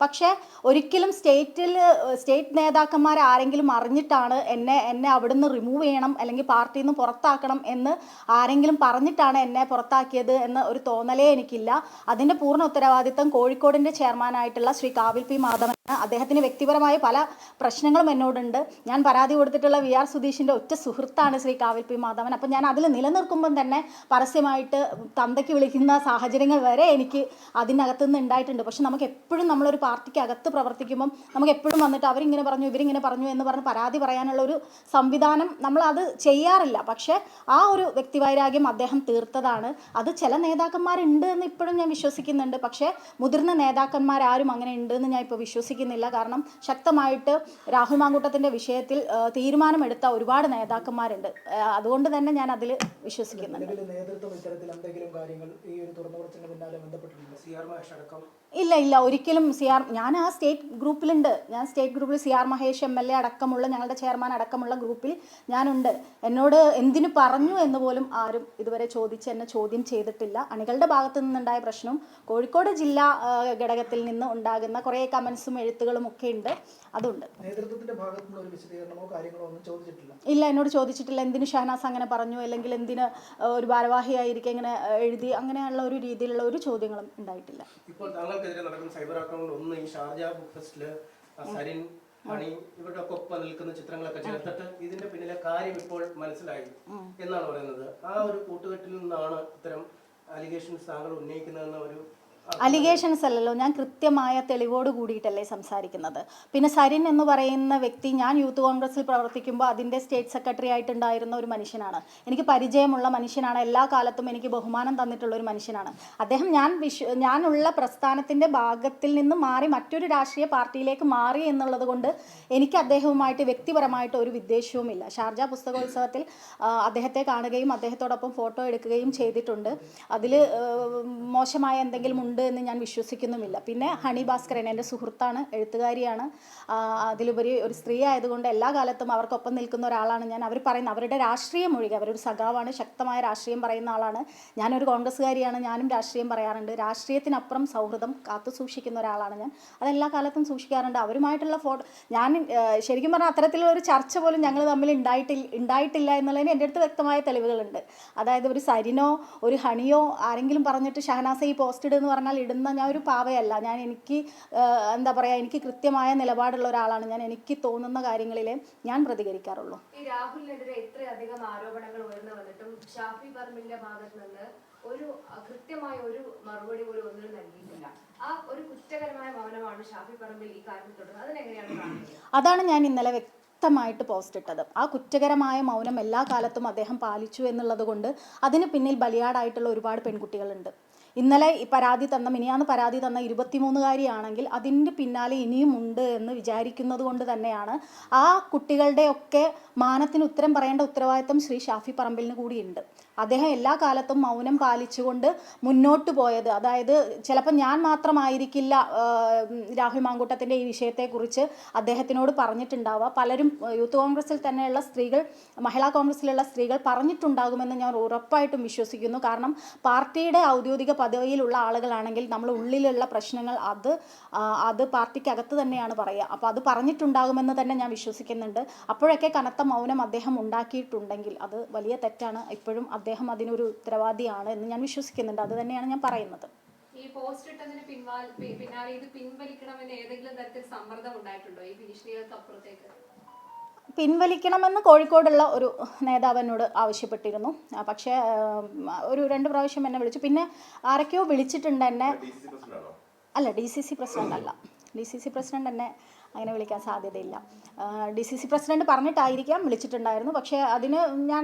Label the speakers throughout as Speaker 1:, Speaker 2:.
Speaker 1: പക്ഷേ ഒരിക്കലും സ്റ്റേറ്റ് നേതാക്കന്മാർ ആരെങ്കിലും അറിഞ്ഞിട്ടാണ് എന്നെ അവിടുന്ന് റിമൂവ് ചെയ്യണം അല്ലെങ്കിൽ പാർട്ടിയിൽ നിന്ന് പുറത്താക്കണം എന്ന് ആരെങ്കിലും പറഞ്ഞിട്ടാണ് എന്നെ പുറത്താക്കിയത് എന്ന ഒരു തോന്നലേ എനിക്കില്ല. അതിൻ്റെ പൂർണ്ണ ഉത്തരവാദിത്തം കോഴിക്കോടിൻ്റെ ചെയർമാനായിട്ടുള്ള ശ്രീ കാവിൽ പി മാധവൻ. അദ്ദേഹത്തിന് വ്യക്തിപരമായ പല പ്രശ്നങ്ങളും എന്നോടുണ്ട്. ഞാൻ പരാതി കൊടുത്തിട്ടുള്ള VR സുധീഷിൻ്റെ ഒറ്റ സുഹൃത്താണ് ശ്രീ കാവിൽ പി മാധവൻ. അപ്പം ഞാൻ അതിൽ നിലനിൽക്കുമ്പം തന്നെ പരസ്യമായിട്ട് തന്തയ്ക്ക് വിളിക്കുന്ന സാഹചര്യങ്ങൾ വരെ എനിക്ക് അതിനകത്തു നിന്ന് ഉണ്ടായിട്ടുണ്ട്. പക്ഷെ നമുക്ക് എപ്പോഴും നമ്മളൊരു പാർട്ടിക്ക് അകത്ത് പ്രവർത്തിക്കുമ്പം നമുക്ക് എപ്പോഴും വന്നിട്ട് അവരിങ്ങനെ പറഞ്ഞു ഇവരിങ്ങനെ പറഞ്ഞു എന്ന് പറഞ്ഞ് പരാതി പറയാനുള്ള ഒരു സംവിധാനം നമ്മളത് ചെയ്യാറില്ല. പക്ഷേ ആ ഒരു വ്യക്തിവൈരാഗ്യം അദ്ദേഹം തീർത്തതാണ്. അത് ചില നേതാക്കന്മാരുണ്ട് എന്ന് ഇപ്പോഴും ഞാൻ വിശ്വസിക്കുന്നുണ്ട്. പക്ഷേ മുതിർന്ന നേതാക്കന്മാരാരും അങ്ങനെ ഉണ്ട് എന്ന് ഞാൻ ഇപ്പോൾ വിശ്വസിക്കുന്നില്ല. കാരണം ശക്തമായിട്ട് രാഹുൽ മാങ്കൂട്ടത്തിൻ്റെ വിഷയത്തിൽ തീരുമാനമെടുത്ത ഒരുപാട് നേതാക്കന്മാരുണ്ട്. അതുകൊണ്ട് തന്നെ ഞാൻ അതിൽ വിശ്വസിക്കുന്നുണ്ട്. ഇല്ല ഒരിക്കലും ഞാൻ ആ സ്റ്റേറ്റ് ഗ്രൂപ്പിലുണ്ട്. ഞാൻ സ്റ്റേറ്റ് ഗ്രൂപ്പിൽ CR മഹേഷ് MLA അടക്കമുള്ള ഞങ്ങളുടെ ചെയർമാൻ അടക്കമുള്ള ഗ്രൂപ്പിൽ ഞാനുണ്ട്. എന്നോട് എന്തിനു പറഞ്ഞു എന്ന് പോലും ആരും ഇതുവരെ എന്നെ ചോദ്യം ചെയ്തിട്ടില്ല. അണികളുടെ ഭാഗത്തു നിന്നുണ്ടായ പ്രശ്നവും കോഴിക്കോട് ജില്ലാ ഘടകത്തിൽ നിന്ന് ഉണ്ടാകുന്ന കുറേ കമൻസും എഴുത്തുകളും ഒക്കെ ഉണ്ട്. അതുണ്ട്. ഇല്ല, എന്നോട് ചോദിച്ചിട്ടില്ല. എന്തിനു ഷഹനാസ് അങ്ങനെ പറഞ്ഞു, അല്ലെങ്കിൽ എന്തിന് ഒരു ഭാരവാഹിയായിരിക്കും ഇങ്ങനെ എഴുതി, അങ്ങനെയുള്ള ഒരു രീതിയിലുള്ള ഒരു ചോദ്യങ്ങളും ഉണ്ടായിട്ടില്ല.
Speaker 2: ഇപ്പോൾ താങ്കൾക്കെതിരെ നടക്കുന്ന സൈബർ ആക്രമണം ഒന്ന് ഈ ഷാർജ ബുക്ക് ഫെസ്റ്റില് സരിൻ മണി ഇവരുടെ ഒക്കെ ഒപ്പം നിൽക്കുന്ന ചിത്രങ്ങളൊക്കെ ചേർത്തിട്ട് ഇതിന്റെ പിന്നിലെ കാര്യം ഇപ്പോൾ മനസ്സിലായി എന്നാണ് പറയുന്നത്. ആ ഒരു കൂട്ടുകെട്ടിൽ നിന്നാണ് ഇത്തരം അലിഗേഷൻസ് താങ്കൾ ഉന്നയിക്കുന്നതെന്ന ഒരു
Speaker 1: അലിഗേഷൻസ് അല്ലല്ലോ, ഞാൻ കൃത്യമായ തെളിവോട് കൂടിയിട്ടല്ലേ സംസാരിക്കുന്നത്. പിന്നെ സരിൻ എന്ന് പറയുന്ന വ്യക്തി ഞാൻ യൂത്ത് കോൺഗ്രസിൽ പ്രവർത്തിക്കുമ്പോൾ അതിൻ്റെ സ്റ്റേറ്റ് സെക്രട്ടറി ആയിട്ടുണ്ടായിരുന്ന ഒരു മനുഷ്യനാണ്. എനിക്ക് പരിചയമുള്ള മനുഷ്യനാണ്. എല്ലാ കാലത്തും എനിക്ക് ബഹുമാനം തന്നിട്ടുള്ള ഒരു മനുഷ്യനാണ് അദ്ദേഹം. ഞാനുള്ള പ്രസ്ഥാനത്തിൻ്റെ ഭാഗത്തിൽ നിന്ന് മാറി മറ്റൊരു രാഷ്ട്രീയ പാർട്ടിയിലേക്ക് മാറി എന്നുള്ളത് കൊണ്ട് എനിക്ക് അദ്ദേഹവുമായിട്ട് വ്യക്തിപരമായിട്ട് ഒരു വിദ്വേഷവുമില്ല. ഷാർജ പുസ്തകോത്സവത്തിൽ അദ്ദേഹത്തെ കാണുകയും അദ്ദേഹത്തോടൊപ്പം ഫോട്ടോ എടുക്കുകയും ചെയ്തിട്ടുണ്ട്. അതിൽ മോശമായ എന്തെങ്കിലും ഉണ്ട് എന്ന് ഞാൻ വിശ്വസിക്കുന്നുമില്ല. പിന്നെ ഹണി ഭാസ്കരൻ എൻ്റെ സുഹൃത്താണ്, എഴുത്തുകാരിയാണ്. അതിലുപരി ഒരു സ്ത്രീ ആയതുകൊണ്ട് എല്ലാ കാലത്തും അവർക്കൊപ്പം നിൽക്കുന്ന ഒരാളാണ് ഞാൻ. അവർ പറയുന്ന അവരുടെ രാഷ്ട്രീയം ഒഴികെ അവരൊരു സഖാവാണ്, ശക്തമായ രാഷ്ട്രീയം പറയുന്ന ആളാണ്. ഞാനൊരു കോൺഗ്രസ്സുകാരിയാണ്, ഞാനും രാഷ്ട്രീയം പറയാറുണ്ട്. രാഷ്ട്രീയത്തിനപ്പുറം സൗഹൃദം കാത്തു സൂക്ഷിക്കുന്ന ഒരാളാണ് ഞാൻ. അതെല്ലാ കാലത്തും സൂക്ഷിക്കാറുണ്ട്. അവരുമായിട്ടുള്ള ഞാൻ ശരിക്കും പറഞ്ഞാൽ അത്തരത്തിലുള്ള ഒരു ചർച്ച പോലും ഞങ്ങൾ തമ്മിൽ ഉണ്ടായിട്ടില്ല എന്നുള്ളതിന് എൻ്റെ അടുത്ത് വ്യക്തമായ തെളിവുകളുണ്ട്. അതായത് ഒരു സരിനോ ഒരു ഹണിയോ ആരെങ്കിലും പറഞ്ഞിട്ട് ഷഹനാസ ഈ പോസ്റ്റ് ഇടുന്ന് പറഞ്ഞാൽ ഇടുന്ന ഞാൻ ഒരു പാവയല്ല. എനിക്ക് എന്താ പറയുക, എനിക്ക് കൃത്യമായ നിലപാടുള്ള ഒരാളാണ് ഞാൻ. എനിക്ക് തോന്നുന്ന കാര്യങ്ങളിലെ ഞാൻ പ്രതികരിക്കാറുള്ളൂ.
Speaker 3: ഈ രാഹുലിനെതിരെ ഇത്രയധികം ആരോപണങ്ങൾ ഉയർന്നു വന്നിട്ടും ഷാഫി പറമ്പിലിന്റെ ഭാഗത്ത് നിന്ന് ഒരു കൃത്യമായ ഒരു മറുപടി പോലും ഒന്നും നൽകിയിട്ടില്ല. ആ ഒരു കുറ്റകരമായ മൗനമാണ് ഷാഫി പറമ്പിൽ ഈ കാര്യത്തിൽ തുടരുന്നത്. അതിനെങ്ങനെയാണ് കാണുന്നത്?
Speaker 1: അതാണ് ഞാൻ ഇന്നലെ വ്യക്തമായിട്ട് പോസ്റ്റ് ഇട്ടത്. ആ കുറ്റകരമായ മൗനം എല്ലാ കാലത്തും അദ്ദേഹം പാലിച്ചു എന്നുള്ളത് കൊണ്ട് അതിന് പിന്നിൽ ബലിയാടായിട്ടുള്ള ഒരുപാട് പെൺകുട്ടികളുണ്ട്. ഇന്നലെ മിനിയാന്ന് പരാതി തന്ന 23-കാരിയാണെങ്കിൽ അതിൻ്റെ പിന്നാലെ ഇനിയും ഉണ്ട് എന്ന് വിചാരിക്കുന്നത് കൊണ്ട് തന്നെയാണ് ആ കുട്ടികളുടെയൊക്കെ മാനത്തിന് ഉത്തരം പറയേണ്ട ഉത്തരവാദിത്തം ശ്രീ ഷാഫി പറമ്പിലിന് കൂടിയുണ്ട്. അദ്ദേഹം എല്ലാ കാലത്തും മൗനം പാലിച്ചുകൊണ്ട് മുന്നോട്ട് പോയത്. അതായത് ചിലപ്പോൾ ഞാൻ മാത്രമായിരിക്കില്ല രാഹുൽ മാങ്കൂട്ടത്തിൻ്റെ ഈ വിഷയത്തെക്കുറിച്ച് അദ്ദേഹത്തിനോട് പറഞ്ഞിട്ടുണ്ടാവുക. പലരും യൂത്ത് കോൺഗ്രസിൽ തന്നെയുള്ള സ്ത്രീകൾ, മഹിളാ കോൺഗ്രസിലുള്ള സ്ത്രീകൾ പറഞ്ഞിട്ടുണ്ടാകുമെന്ന് ഞാൻ ഉറപ്പായിട്ടും വിശ്വസിക്കുന്നു. കാരണം പാർട്ടിയുടെ ഔദ്യോഗിക പദവിയിലുള്ള ആളുകളാണെങ്കിൽ നമ്മൾ ഉള്ളിലുള്ള പ്രശ്നങ്ങൾ അത് പാർട്ടിക്കകത്ത് തന്നെയാണ് പറയുക. അപ്പോൾ അത് പറഞ്ഞിട്ടുണ്ടാകുമെന്ന് തന്നെ ഞാൻ വിശ്വസിക്കുന്നുണ്ട്. അപ്പോഴൊക്കെ കനത്ത മൗനം അദ്ദേഹം ഉണ്ടാക്കിയിട്ടുണ്ടെങ്കിൽ അത് വലിയ തെറ്റാണ്. ഇപ്പോഴും അദ്ദേഹം അതിനൊരു ഉത്തരവാദിയാണ് എന്ന് ഞാൻ വിശ്വസിക്കുന്നുണ്ട്. അത് തന്നെയാണ് ഞാൻ പറയുന്നത്.
Speaker 3: ഈ പോസ്റ്റ് ഇട്ടതിന് പിന്നാലെ ഇത് പിൻവലിക്കണമെന്ന് ഏതെങ്കിലും തരത്തിൽ സമ്മർദ്ദം ഉണ്ടായിട്ടുണ്ടോ ഈ ഭീഷണികൾക്ക് അപ്പുറത്തേക്ക്?
Speaker 1: പിൻവലിക്കണമെന്ന് കോഴിക്കോടുള്ള ഒരു നേതാവ് എന്നോട് ആവശ്യപ്പെട്ടിരുന്നു. പക്ഷേ ഒരു 2 പ്രാവശ്യം എന്നെ വിളിച്ചു. പിന്നെ ആരൊക്കെയോ വിളിച്ചിട്ടുണ്ട് എന്നെ. അല്ല, DCC പ്രസിഡന്റ് അല്ല. DCC പ്രസിഡന്റ് എന്നെ അങ്ങനെ വിളിക്കാൻ സാധ്യതയില്ല. DCC പ്രസിഡന്റ് പറഞ്ഞിട്ടായിരിക്കാം വിളിച്ചിട്ടുണ്ടായിരുന്നു. പക്ഷേ അതിന്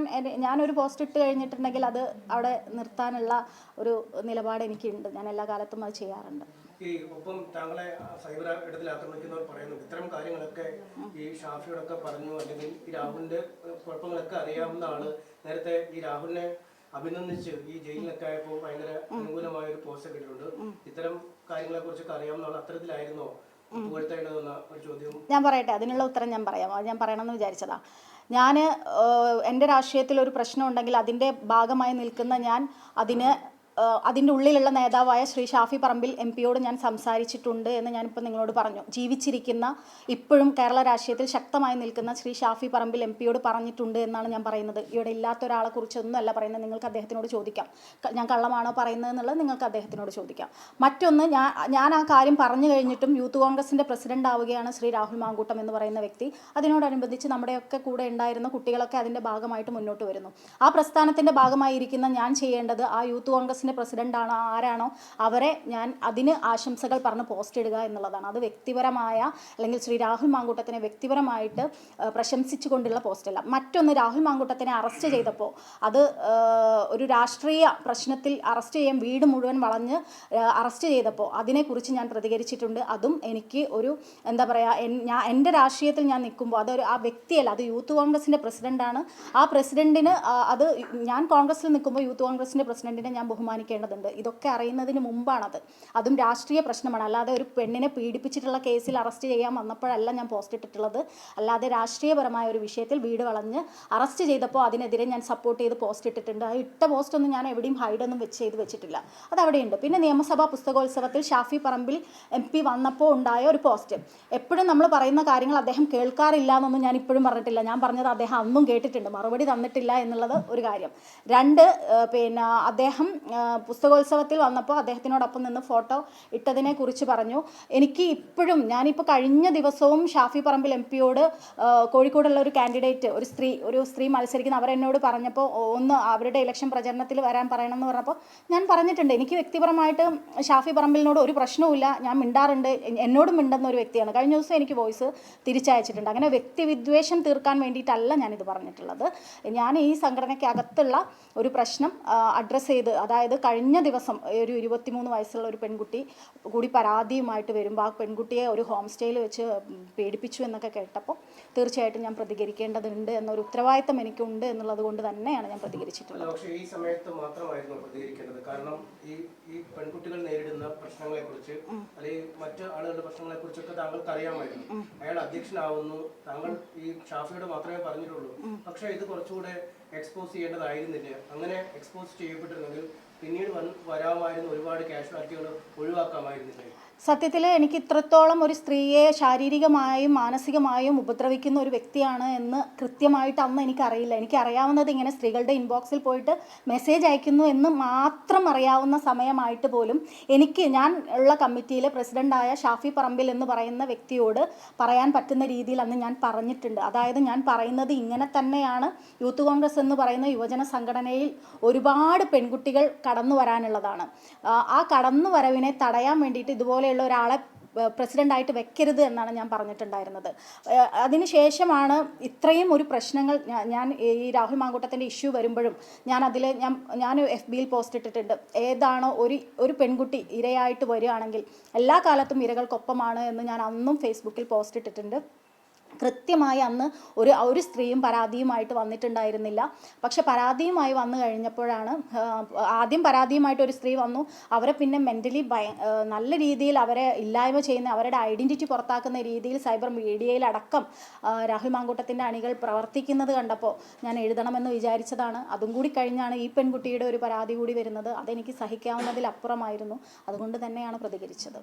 Speaker 1: ഞാനൊരു പോസ്റ്റ് ഇട്ട് കഴിഞ്ഞിട്ടുണ്ടെങ്കിൽ അത് അവിടെ നിർത്താനുള്ള ഒരു നിലപാട് എനിക്കുണ്ട്. ഞാൻ എല്ലാ കാലത്തും അത് ചെയ്യാറുണ്ട്.
Speaker 2: ഈ ഒപ്പം താങ്കളെ സൈബർ ഇടത്തിൽ ആക്രമിക്കുന്നവർ പറയുന്നു ഇത്തരം കാര്യങ്ങളൊക്കെ ഈ ഷാഫിയോടൊക്കെ പറഞ്ഞു, അല്ലെങ്കിൽ ഈ രാഹുലിന്റെ കുഴപ്പങ്ങളൊക്കെ അറിയാവുന്ന ആള് നേരത്തെ ഈ രാഹുലിനെ അഭിനന്ദിച്ച് ഈ ജയിലിലൊക്കെ ആയപ്പോൾ ഭയങ്കര അനുകൂലമായ ഒരു പോസ്റ്റ് ഒക്കെ ഇട്ടിട്ടുണ്ട്. ഇത്തരം കാര്യങ്ങളെ കുറിച്ചൊക്കെ അറിയാവുന്ന ആൾ അത്തരത്തിലായിരുന്നോ?
Speaker 1: ഞാൻ പറയട്ടെ, അതിനുള്ള ഉത്തരം ഞാൻ പറയാം. അത് ഞാൻ പറയണമെന്ന് വിചാരിച്ചതാ. എൻ്റെ രാഷ്ട്രീയത്തിൽ ഒരു പ്രശ്നം ഉണ്ടെങ്കിൽ അതിൻ്റെ ഭാഗമായി നിൽക്കുന്ന ഞാൻ അതിന് അതിൻ്റെ ഉള്ളിലുള്ള നേതാവായ ശ്രീ ഷാഫി പറമ്പിൽ MP-യോട് ഞാൻ സംസാരിച്ചിട്ടുണ്ട് എന്ന് ഞാനിപ്പോൾ നിങ്ങളോട് പറഞ്ഞു. ജീവിച്ചിരിക്കുന്ന ഇപ്പോഴും കേരള രാഷ്ട്രീയത്തിൽ ശക്തമായി നിൽക്കുന്ന ശ്രീ ഷാഫി പറമ്പിൽ MP-യോട് പറഞ്ഞിട്ടുണ്ട് എന്നാണ് ഞാൻ പറയുന്നത്. ഇവിടെ ഇല്ലാത്ത ഒരാളെ കുറിച്ചൊന്നുമല്ല പറയുന്നത്. നിങ്ങൾക്ക് അദ്ദേഹത്തിനോട് ചോദിക്കാം, ഞാൻ കള്ളമാണോ പറയുന്നത് എന്നുള്ളത് നിങ്ങൾക്ക് അദ്ദേഹത്തിനോട് ചോദിക്കാം. മറ്റൊന്ന്, ഞാൻ ആ കാര്യം പറഞ്ഞു കഴിഞ്ഞിട്ടും യൂത്ത് കോൺഗ്രസിൻ്റെ പ്രസിഡന്റ് ആവുകയാണ് ശ്രീ രാഹുൽ മാങ്കൂട്ടം എന്ന് പറയുന്ന വ്യക്തി. അതിനോടനുബന്ധിച്ച് നമ്മുടെയൊക്കെ കൂടെ ഉണ്ടായിരുന്ന കുട്ടികളൊക്കെ അതിൻ്റെ ഭാഗമായിട്ട് മുന്നോട്ട് വരുന്നു. ആ പ്രസ്ഥാനത്തിൻ്റെ ഭാഗമായിരിക്കുന്ന ഞാൻ ചെയ്യേണ്ടത് ആ യൂത്ത് കോൺഗ്രസിൻ്റെ പ്രസിഡൻ്റാണോ ആരാണോ അവരെ ഞാൻ അതിന് ആശംസകൾ പറഞ്ഞ് പോസ്റ്റ് ഇടുക എന്നുള്ളതാണ്. അത് വ്യക്തിപരമായ അല്ലെങ്കിൽ ശ്രീ രാഹുൽ മാങ്കൂട്ടത്തിനെ വ്യക്തിപരമായിട്ട് പ്രശംസിച്ചുകൊണ്ടുള്ള പോസ്റ്റല്ല. മറ്റൊന്ന്, രാഹുൽ മാങ്കൂട്ടത്തിനെ അറസ്റ്റ് ചെയ്തപ്പോൾ അത് ഒരു രാഷ്ട്രീയ പ്രശ്നത്തിൽ അറസ്റ്റ് ചെയ്യാൻ വീട് മുഴുവൻ വളഞ്ഞ് അറസ്റ്റ് ചെയ്തപ്പോൾ അതിനെക്കുറിച്ച് ഞാൻ പ്രതികരിച്ചിട്ടുണ്ട്. അതും എനിക്ക് ഒരു എന്താ പറയുക, എൻ്റെ രാഷ്ട്രീയത്തിൽ ഞാൻ നിൽക്കുമ്പോൾ അതൊരു ആ വ്യക്തിയല്ല, അത് യൂത്ത് കോൺഗ്രസിൻ്റെ പ്രസിഡൻ്റാണ്. ആ പ്രസിഡൻറ്റിന് അത് ഞാൻ കോൺഗ്രസിൽ നിൽക്കുമ്പോൾ യൂത്ത് കോൺഗ്രസിൻ്റെ പ്രസിഡൻറ്റിനെ ഞാൻ ബഹുമാനിക്കേണ്ടതുണ്ട്. ഇതൊക്കെ അറിയുന്നതിന് മുമ്പാണത്. അതും രാഷ്ട്രീയ പ്രശ്നമാണ്. അല്ലാതെ ഒരു പെണ്ണിനെ പീഡിപ്പിച്ചിട്ടുള്ള കേസിൽ അറസ്റ്റ് ചെയ്യാൻ വന്നപ്പോഴല്ല ഞാൻ പോസ്റ്റ് ഇട്ടിട്ടുള്ളത്. അല്ലാതെ രാഷ്ട്രീയപരമായ ഒരു വിഷയത്തിൽ വീട് വളഞ്ഞ് അറസ്റ്റ് ചെയ്തപ്പോൾ അതിനെതിരെ ഞാൻ സപ്പോർട്ട് ചെയ്ത് പോസ്റ്റ് ഇട്ടിട്ടുണ്ട്. ആ ഇട്ട പോസ്റ്റൊന്നും ഞാൻ എവിടെയും ഹൈഡൊന്നും വെച്ചിട്ടില്ല. അതവിടെയുണ്ട്. പിന്നെ നിയമസഭാ പുസ്തകോത്സവത്തിൽ ഷാഫി പറമ്പിൽ MP വന്നപ്പോൾ ഉണ്ടായ ഒരു പോസ്റ്റ്, എപ്പോഴും നമ്മൾ പറയുന്ന കാര്യങ്ങൾ അദ്ദേഹം കേൾക്കാറില്ല എന്നൊന്നും ഞാൻ ഇപ്പോഴും പറഞ്ഞിട്ടില്ല. ഞാൻ പറഞ്ഞത് അദ്ദേഹം അന്നും കേട്ടിട്ടുണ്ട്, മറുപടി തന്നിട്ടില്ല എന്നുള്ളത് ഒരു കാര്യം. രണ്ട്, പിന്നെ അദ്ദേഹം പുസ്തകോത്സവത്തിൽ വന്നപ്പോൾ അദ്ദേഹത്തിനോടൊപ്പം നിന്ന് ഫോട്ടോ ഇട്ടതിനെ കുറിച്ച് പറഞ്ഞു. എനിക്ക് ഇപ്പോഴും, ഞാനിപ്പോൾ കഴിഞ്ഞ ദിവസവും ഷാഫി പറമ്പിൽ MP-യോട് കോഴിക്കോടുള്ള ഒരു കാൻഡിഡേറ്റ്, ഒരു സ്ത്രീ മത്സരിക്കുന്ന അവരെന്നോട് പറഞ്ഞപ്പോൾ ഒന്ന് അവരുടെ ഇലക്ഷൻ പ്രചരണത്തിൽ വരാൻ പറയണമെന്ന് പറഞ്ഞപ്പോൾ ഞാൻ പറഞ്ഞിട്ടുണ്ട്, എനിക്ക് വ്യക്തിപരമായിട്ട് ഷാഫി പറമ്പിലിനോട് ഒരു പ്രശ്നവുമില്ല, ഞാൻ മിണ്ടാറുണ്ട്, എന്നോടും മിണ്ടുന്ന ഒരു വ്യക്തിയാണ്. കഴിഞ്ഞ ദിവസം എനിക്ക് വോയിസ് തിരിച്ചയച്ചിട്ടുണ്ട്. അങ്ങനെ വ്യക്തിവിദ്വേഷം തീർക്കാൻ വേണ്ടിയിട്ടല്ല ഞാനിത് പറഞ്ഞിട്ടുള്ളത്. ഞാൻ ഈ സംഘടനയ്ക്കകത്തുള്ള ഒരു പ്രശ്നം അഡ്രസ്സ് ചെയ്ത്, അതായത് കഴിഞ്ഞ ദിവസം ഒരു 23 വയസ്സുള്ള ഒരു പെൺകുട്ടി കൂടി പരാതിയുമായിട്ട് വരുമ്പോൾ ആ പെൺകുട്ടിയെ ഒരു ഹോം സ്റ്റേയിൽ വെച്ച് പീഡിപ്പിച്ചു എന്നൊക്കെ കേട്ടപ്പോൾ തീർച്ചയായിട്ടും ഞാൻ പ്രതികരിക്കേണ്ടതുണ്ട് എന്നൊരു ഉത്തരവാദിത്തം എനിക്കുണ്ട് എന്നുള്ളത് കൊണ്ട് തന്നെയാണ് ഞാൻ പ്രതികരിച്ചിട്ടുള്ളത്.
Speaker 2: പക്ഷേ ഈ സമയത്ത് മാത്രമായിരുന്നു പ്രതികരിക്കേണ്ടത്. കാരണം ഈ പെൺകുട്ടികൾ നേരിടുന്ന പ്രശ്നങ്ങളെക്കുറിച്ച് അല്ലെങ്കിൽ മറ്റു ആളുകളുടെ പ്രശ്നങ്ങളെക്കുറിച്ചൊക്കെ താങ്കൾക്ക് അറിയാമായിരുന്നു. അയാൾ അധ്യക്ഷനാവുന്നു, താങ്കൾ ഈ ഷാഫിയോട് മാത്രമേ പറഞ്ഞിട്ടുള്ളൂ. പക്ഷേ ഇത് കുറച്ചുകൂടെ എക്സ്പോസ് ചെയ്യേണ്ടതായിരുന്നില്ല. അങ്ങനെ എക്സ്പോസ് ചെയ്യപ്പെട്ടിരുന്നെങ്കിൽ പിന്നീട് വരാമായിരുന്നു ഒരുപാട് കാഷ്വാലിറ്റികൾ ഒഴിവാക്കാമായിരുന്നില്ലേ?
Speaker 1: സത്യത്തിൽ എനിക്ക് ഇത്രത്തോളം ഒരു സ്ത്രീയെ ശാരീരികമായും മാനസികമായും ഉപദ്രവിക്കുന്ന ഒരു വ്യക്തിയാണ് എന്ന് കൃത്യമായിട്ട് അന്ന് എനിക്കറിയില്ല. എനിക്കറിയാവുന്നത് ഇങ്ങനെ സ്ത്രീകളുടെ ഇൻബോക്സിൽ പോയിട്ട് മെസ്സേജ് അയക്കുന്നു എന്ന് മാത്രം അറിയാവുന്ന സമയമായിട്ട് പോലും ഞാൻ ഉള്ള കമ്മിറ്റിയിലെ പ്രസിഡൻ്റായ ഷാഫി പറമ്പിൽ എന്ന് പറയുന്ന വ്യക്തിയോട് പറയാൻ പറ്റുന്ന രീതിയിൽ അന്ന് ഞാൻ പറഞ്ഞിട്ടുണ്ട്. അതായത് ഞാൻ പറയുന്നത് ഇങ്ങനെ തന്നെയാണ്, യൂത്ത് കോൺഗ്രസ് എന്ന് പറയുന്ന യുവജന സംഘടനയിൽ ഒരുപാട് പെൺകുട്ടികൾ കടന്നു വരാനുള്ളതാണ്. ആ കടന്നു വരവിനെ തടയാൻ വേണ്ടിയിട്ട് ഇതുപോലെയുള്ള ഒരാളെ പ്രസിഡൻ്റായിട്ട് വെക്കരുത് എന്നാണ് ഞാൻ പറഞ്ഞിട്ടുണ്ടായിരുന്നത്. അതിനുശേഷമാണ് ഇത്രയും ഒരു പ്രശ്നങ്ങൾ ഞാൻ ഈ രാഹുൽ മാങ്കൂട്ടത്തിൻ്റെ ഇഷ്യൂ വരുമ്പോഴും ഞാൻ FB-യിൽ പോസ്റ്റ് ഇട്ടിട്ടുണ്ട്. ഏതാണോ ഒരു പെൺകുട്ടി ഇരയായിട്ട് വരികയാണെങ്കിൽ എല്ലാ കാലത്തും ഇരകൾക്കൊപ്പമാണ് എന്ന് ഞാൻ അന്നും ഫേസ്ബുക്കിൽ പോസ്റ്റ് ഇട്ടിട്ടുണ്ട്. കൃത്യമായി അന്ന് ഒരു സ്ത്രീയും പരാതിയുമായിട്ട് വന്നിട്ടുണ്ടായിരുന്നില്ല. പക്ഷെ പരാതിയുമായി വന്നു കഴിഞ്ഞപ്പോഴാണ്, ആദ്യം പരാതിയുമായിട്ട് ഒരു സ്ത്രീ വന്നു, അവരെ പിന്നെ മെൻ്റലി നല്ല രീതിയിൽ അവരെ ഇല്ലായ്മ ചെയ്യുന്ന, അവരുടെ ഐഡൻറ്റിറ്റി പുറത്താക്കുന്ന രീതിയിൽ സൈബർ മീഡിയയിലടക്കം രാഹുൽ മാങ്കൂട്ടത്തിൻ്റെ അണികൾ പ്രവർത്തിക്കുന്നത് കണ്ടപ്പോൾ ഞാൻ എഴുതണമെന്ന് വിചാരിച്ചതാണ്. അതും കൂടി കഴിഞ്ഞാണ് ഈ പെൺകുട്ടിയുടെ ഒരു പരാതി കൂടി വരുന്നത്. അതെനിക്ക് സഹിക്കാവുന്നതിലപ്പുറമായിരുന്നു. അതുകൊണ്ട് തന്നെയാണ് പ്രതികരിച്ചത്.